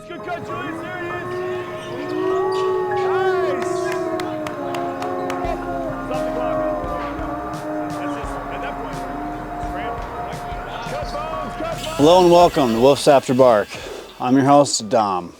Julius. Good cut, Julius. There it is. Nice. Stop the clock. That's just, at that point, cut bones, cut bones. Hello and welcome to Wuffs After Bark. I'm your host, Dom.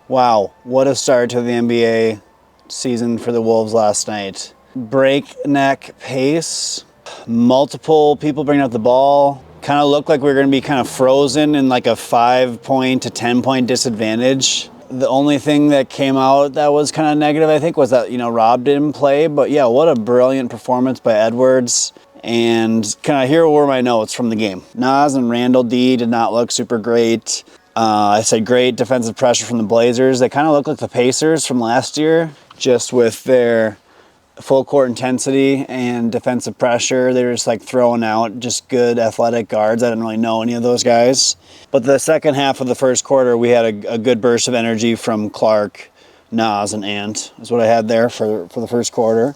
Wow, what a start to the NBA season for the Wolves last night. Breakneck pace, multiple people bringing up the ball. Kind of looked like we were going to be kind of frozen in like a 5-point to 10-point disadvantage. The only thing that came out that was kind of negative, I think, was that, Rob didn't play. But yeah, what a brilliant performance by Edwards. And kind of here were my notes from the game. Nas and Randall D did not look super great. I said great defensive pressure from the Blazers. They kind of look like the Pacers from last year, just with their full court intensity and defensive pressure. They were just like throwing out just good athletic guards. I didn't really know any of those guys. But the second half of the first quarter, we had a good burst of energy from Clark, Nas, and Ant is what I had there for the first quarter.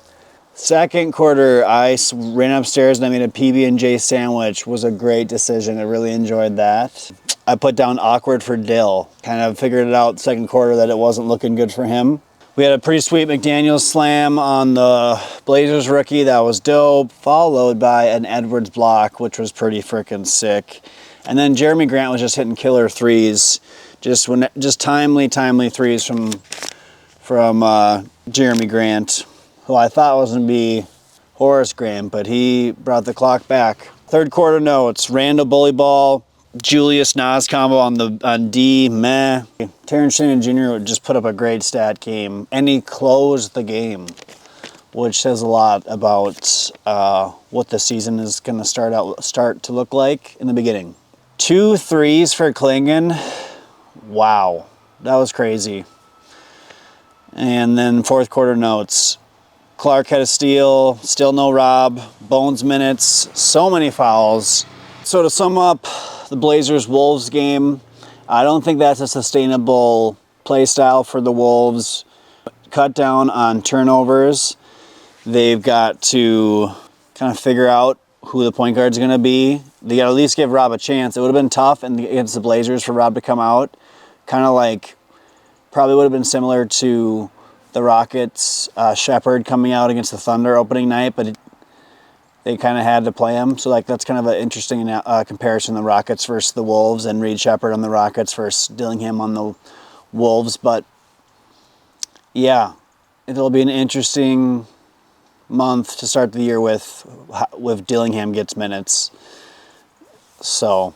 Second quarter, I ran upstairs and I made a PB&J sandwich. Was a great decision. I really enjoyed that. I put down awkward for Dill. Kind of figured it out second quarter that it wasn't looking good for him. We had a pretty sweet McDaniels slam on the Blazers rookie. That was dope. Followed by an Edwards block, which was pretty freaking sick. And then Jeremy Grant was just hitting killer threes. Just timely threes from Jeremy Grant, who I thought was going to be Horace Grant, but he brought the clock back. Third quarter notes: Randall bully ball, Julius Nas combo on D, meh. Terrence Shannon Jr. just put up a great stat game, and he closed the game, which says a lot about what the season is going to start to look like in the beginning. 2 threes for Klingon. Wow, that was crazy. And then fourth quarter notes: Clark had a steal, still no Rob, Bones minutes, so many fouls. So to sum up the Blazers-Wolves game, I don't think that's a sustainable play style for the Wolves. Cut down on turnovers. They've got to kind of figure out who the point guard's going to be. They got to at least give Rob a chance. It would have been tough against the Blazers for Rob to come out. Kind of like, probably would have been similar to the Rockets, Shepherd coming out against the Thunder opening night, but they kind of had to play him. So that's kind of an interesting comparison, the Rockets versus the Wolves, and Reed Shepherd on the Rockets versus Dillingham on the Wolves. But yeah, it'll be an interesting month to start the year with Dillingham gets minutes. So,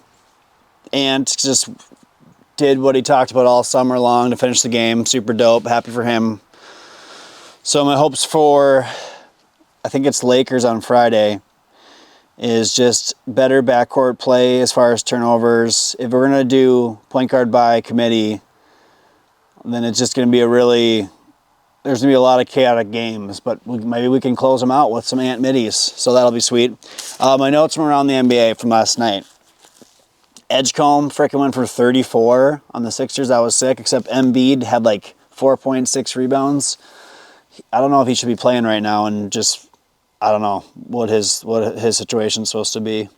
and just did what he talked about all summer long to finish the game. Super dope. Happy for him. So my hopes for, I think it's Lakers on Friday, is just better backcourt play as far as turnovers. If we're going to do point guard by committee, then it's just going to be there's going to be a lot of chaotic games, but maybe we can close them out with some Ant middies. So that'll be sweet. My notes from around the NBA from last night: Edgecombe freaking went for 34 on the Sixers. That was sick, except Embiid had like 4.6 rebounds. I don't know if he should be playing right now, and just, I don't know what his situation's supposed to be.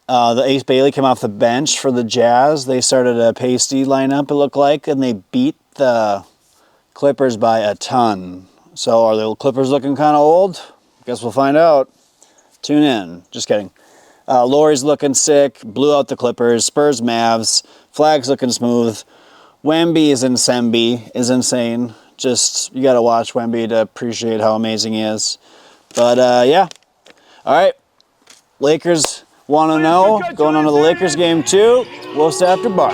The Ace Bailey came off the bench for the Jazz. They started a pasty lineup, it looked like, and they beat the Clippers by a ton. So are the Clippers looking kind of old? Guess we'll find out. Tune in. Just kidding. Laurie's looking sick. Blew out the Clippers. Spurs, Mavs. Flag's looking smooth. Wemby is insane. Just, you got to watch Wemby to appreciate how amazing he is. But, yeah. All right. Lakers want to know. Going on to the Lakers game 2. Wolves After Bark.